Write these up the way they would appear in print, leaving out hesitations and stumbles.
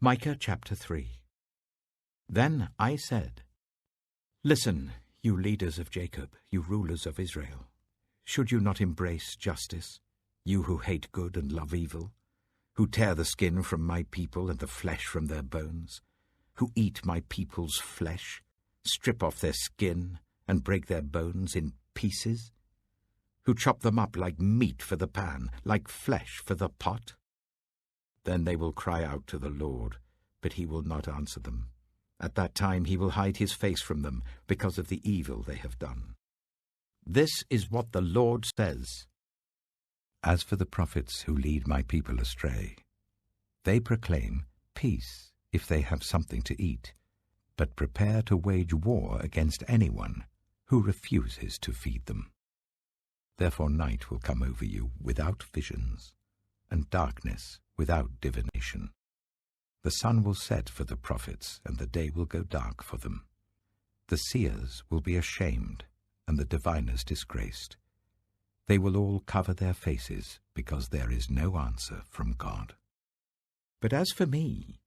Micah chapter 3. Then I said, Listen, you leaders of Jacob, you rulers of Israel. Should you not embrace justice, you who hate good and love evil, who tear the skin from my people and the flesh from their bones, who eat my people's flesh, strip off their skin and break their bones in pieces, who chop them up like meat for the pan, like flesh for the pot? Then they will cry out to the Lord, but he will not answer them. At that time he will hide his face from them because of the evil they have done. This is what the Lord says. As for the prophets who lead my people astray, they proclaim peace if they have something to eat, but prepare to wage war against anyone who refuses to feed them. Therefore night will come over you without visions, and darkness without divination. The sun will set for the prophets, and the day will go dark for them. The seers will be ashamed, and the diviners disgraced. They will all cover their faces, because there is no answer from God. But as for me,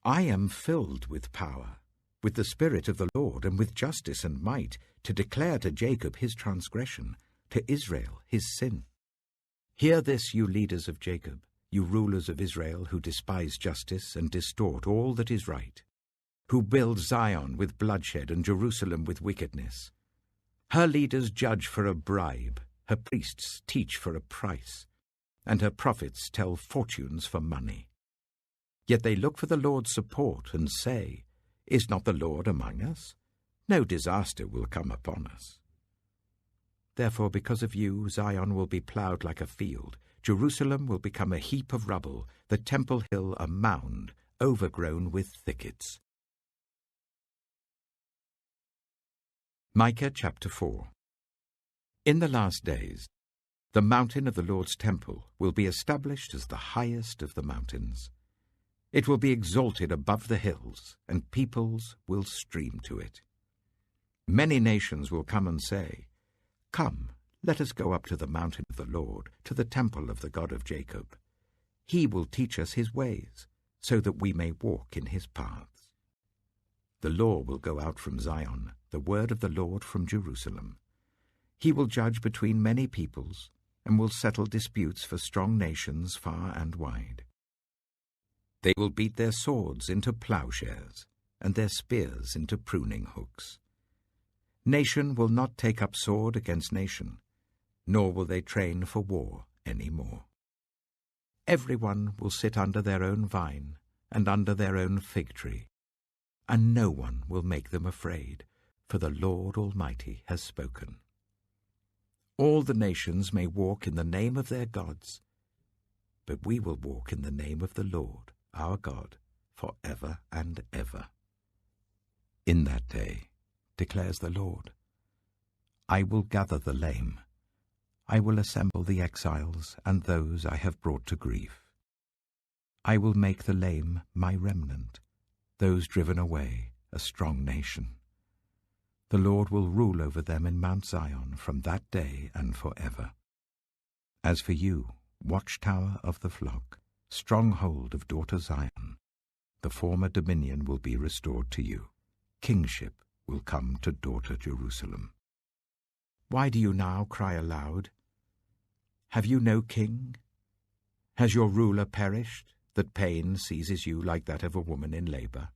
I am filled with power, with the Spirit of the Lord, and with justice and might, to declare to Jacob his transgression, to Israel his sin. Hear this, you leaders of Jacob, you rulers of Israel who despise justice and distort all that is right, who build Zion with bloodshed and Jerusalem with wickedness. Her leaders judge for a bribe, her priests teach for a price, and her prophets tell fortunes for money. Yet they look for the Lord's support and say, Is not the Lord among us? No disaster will come upon us. Therefore, because of you, Zion will be plowed like a field, Jerusalem will become a heap of rubble, the Temple Hill a mound, overgrown with thickets. Micah chapter 4. In the last days, the mountain of the Lord's temple will be established as the highest of the mountains. It will be exalted above the hills, and peoples will stream to it. Many nations will come and say, Come, let us go up to the mountain of the Lord, to the temple of the God of Jacob. He will teach us his ways, so that we may walk in his paths. The law will go out from Zion, the word of the Lord from Jerusalem. He will judge between many peoples, and will settle disputes for strong nations far and wide. They will beat their swords into plowshares, and their spears into pruning hooks. Nation will not take up sword against nation, nor will they train for war any more. Everyone will sit under their own vine and under their own fig tree, and no one will make them afraid, for the Lord Almighty has spoken. All the nations may walk in the name of their gods, but we will walk in the name of the Lord, our God, for ever and ever. In that day, declares the Lord, I will gather the lame. I will assemble the exiles and those I have brought to grief. I will make the lame my remnant, those driven away a strong nation. The Lord will rule over them in Mount Zion from that day and forever. As for you, watchtower of the flock, stronghold of daughter Zion, the former dominion will be restored to you. Kingship will come to daughter Jerusalem. Why do you now cry aloud? Have you no king? Has your ruler perished, that pain seizes you like that of a woman in labor?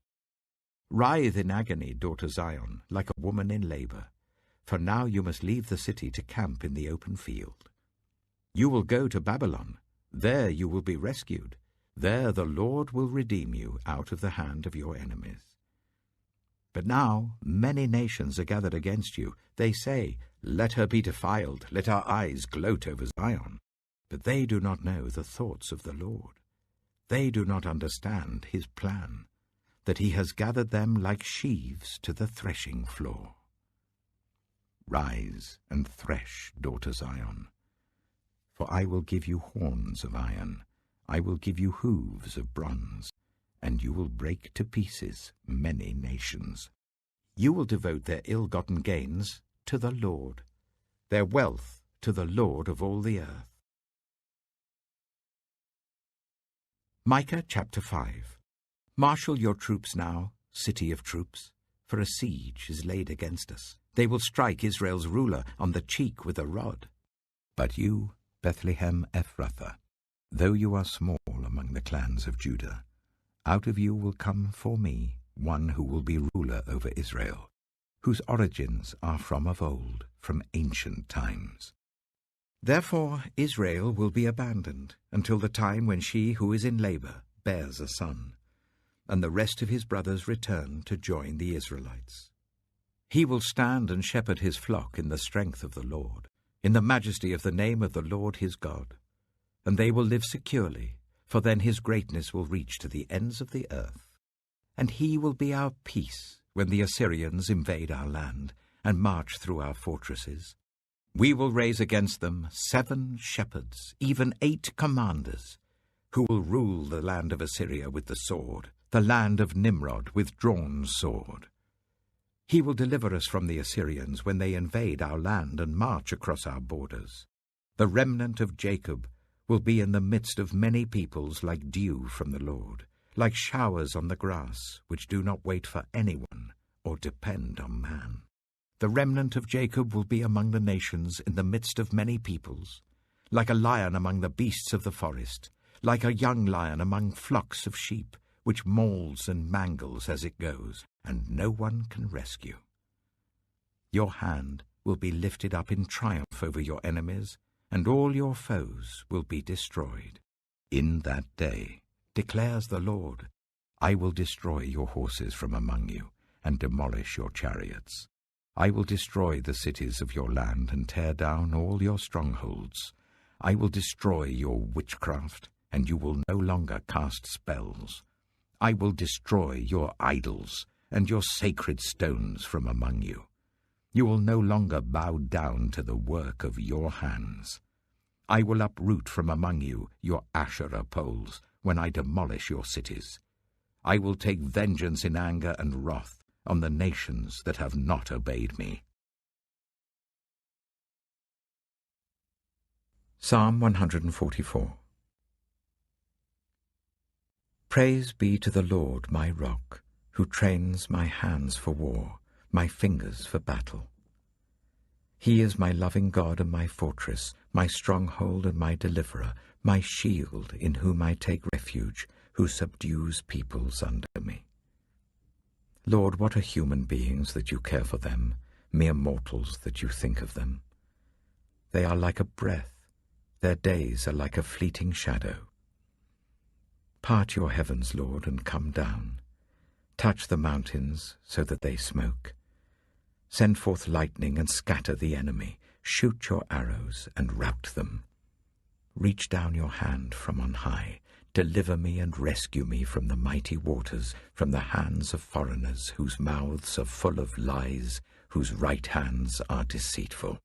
Writhe in agony, daughter Zion, like a woman in labor, for now you must leave the city to camp in the open field. You will go to Babylon. There you will be rescued. There the Lord will redeem you out of the hand of your enemies. But now many nations are gathered against you. They say, Let her be defiled, let our eyes gloat over Zion. But they do not know the thoughts of the Lord. They do not understand his plan, that he has gathered them like sheaves to the threshing floor. Rise and thresh, daughter Zion, for I will give you horns of iron, I will give you hooves of bronze, and you will break to pieces many nations. You will devote their ill-gotten gains to the Lord, their wealth to the Lord of all the earth. Micah chapter 5. Marshal your troops now, city of troops, for a siege is laid against us. They will strike Israel's ruler on the cheek with a rod. But you, Bethlehem Ephrathah, though you are small among the clans of Judah, out of you will come for me one who will be ruler over Israel, whose origins are from of old, from ancient times. Therefore Israel will be abandoned until the time when she who is in labor bears a son, and the rest of his brothers return to join the Israelites. He will stand and shepherd his flock in the strength of the Lord, in the majesty of the name of the Lord his God. And they will live securely, for then his greatness will reach to the ends of the earth. And he will be our peace when the Assyrians invade our land and march through our fortresses. We will raise against them 7 shepherds, even 8 commanders, who will rule the land of Assyria with the sword, the land of Nimrod with drawn sword. He will deliver us from the Assyrians when they invade our land and march across our borders. The remnant of Jacob will be in the midst of many peoples like dew from the Lord, like showers on the grass, which do not wait for anyone or depend on man. The remnant of Jacob will be among the nations in the midst of many peoples, like a lion among the beasts of the forest, like a young lion among flocks of sheep, which mauls and mangles as it goes, and no one can rescue. Your hand will be lifted up in triumph over your enemies, and all your foes will be destroyed. In that day, declares the Lord, I will destroy your horses from among you, and demolish your chariots. I will destroy the cities of your land, and tear down all your strongholds. I will destroy your witchcraft, and you will no longer cast spells. I will destroy your idols and your sacred stones from among you. You will no longer bow down to the work of your hands. I will uproot from among you your Asherah poles when I demolish your cities. I will take vengeance in anger and wrath on the nations that have not obeyed me. Psalm 144. Praise be to the Lord my rock, who trains my hands for war, my fingers for battle. He is my loving God and my fortress, my stronghold and my deliverer, my shield in whom I take refuge, who subdues peoples under me. Lord, what are human beings that you care for them, mere mortals that you think of them? They are like a breath, their days are like a fleeting shadow. Part your heavens, Lord, and come down. Touch the mountains so that they smoke. Send forth lightning and scatter the enemy. Shoot your arrows and rout them. Reach down your hand from on high. Deliver me and rescue me from the mighty waters, from the hands of foreigners whose mouths are full of lies, whose right hands are deceitful.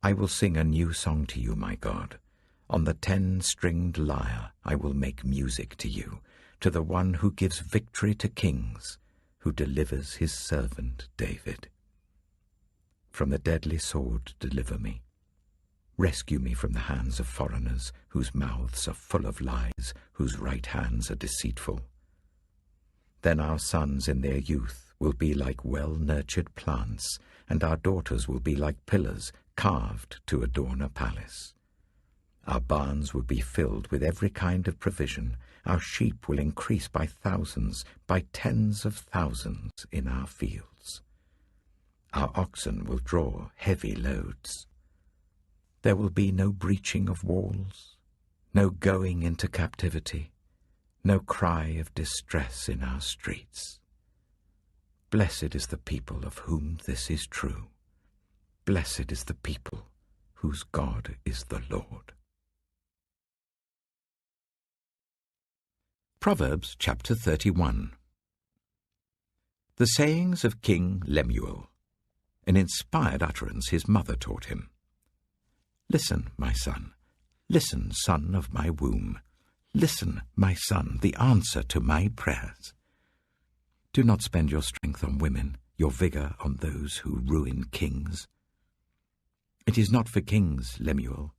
I will sing a new song to you, my God. On the 10-stringed lyre I will make music to you, to the one who gives victory to kings, who delivers his servant David. From the deadly sword deliver me. Rescue me from the hands of foreigners, whose mouths are full of lies, whose right hands are deceitful. Then our sons in their youth will be like well-nurtured plants, and our daughters will be like pillars carved to adorn a palace. Our barns will be filled with every kind of provision. Our sheep will increase by thousands, by tens of thousands in our fields. Our oxen will draw heavy loads. There will be no breaching of walls, no going into captivity, no cry of distress in our streets. Blessed is the people of whom this is true. Blessed is the people whose God is the Lord. Proverbs chapter 31. The sayings of King Lemuel, an inspired utterance his mother taught him. Listen, my son. Listen, son of my womb. Listen, my son, the answer to my prayers. Do not spend your strength on women, your vigor on those who ruin kings. It is not for kings, Lemuel.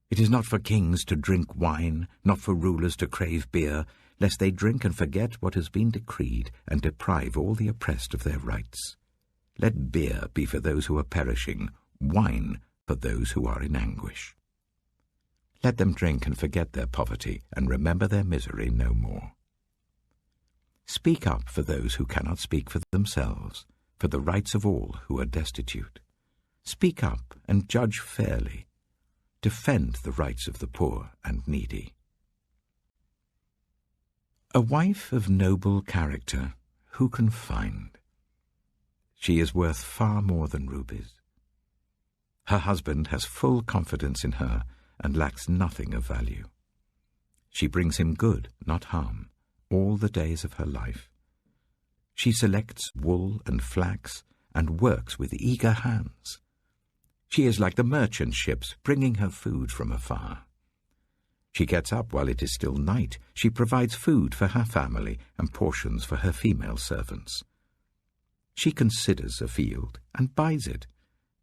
It is not for kings to drink wine, not for rulers to crave beer, lest they drink and forget what has been decreed, and deprive all the oppressed of their rights. Let beer be for those who are perishing, wine for those who are in anguish. Let them drink and forget their poverty, and remember their misery no more. Speak up for those who cannot speak for themselves, for the rights of all who are destitute. Speak up and judge fairly. Defend the rights of the poor and needy. A wife of noble character who can find? She is worth far more than rubies. Her husband has full confidence in her and lacks nothing of value. She brings him good, not harm, all the days of her life. She selects wool and flax and works with eager hands. She is like the merchant ships bringing her food from afar. She gets up while it is still night. She provides food for her family and portions for her female servants. She considers a field and buys it.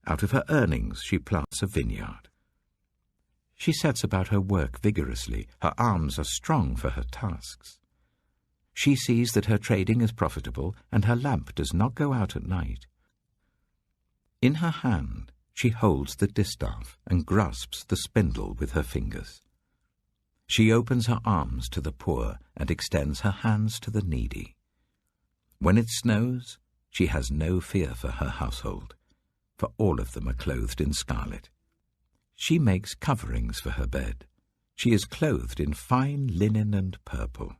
Out of her earnings she plants a vineyard. She sets about her work vigorously. Her arms are strong for her tasks. She sees that her trading is profitable, and her lamp does not go out at night. In her hand she holds the distaff and grasps the spindle with her fingers. She opens her arms to the poor and extends her hands to the needy. When it snows, she has no fear for her household, for all of them are clothed in scarlet. She makes coverings for her bed. She is clothed in fine linen and purple.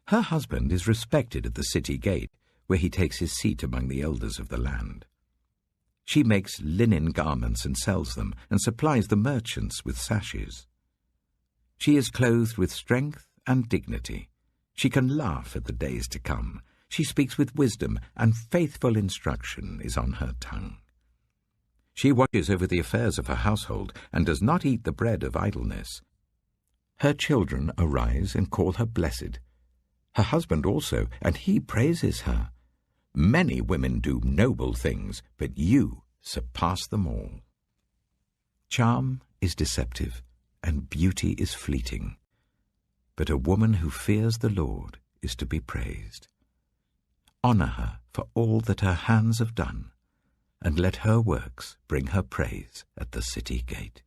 Her husband is respected at the city gate, where he takes his seat among the elders of the land. She makes linen garments and sells them, and supplies the merchants with sashes. She is clothed with strength and dignity. She can laugh at the days to come. She speaks with wisdom, and faithful instruction is on her tongue. She watches over the affairs of her household, and does not eat the bread of idleness. Her children arise and call her blessed. Her husband also, and he praises her. Many women do noble things, but you surpass them all. Charm is deceptive, and beauty is fleeting. But a woman who fears the Lord is to be praised. Honor her for all that her hands have done, and let her works bring her praise at the city gate.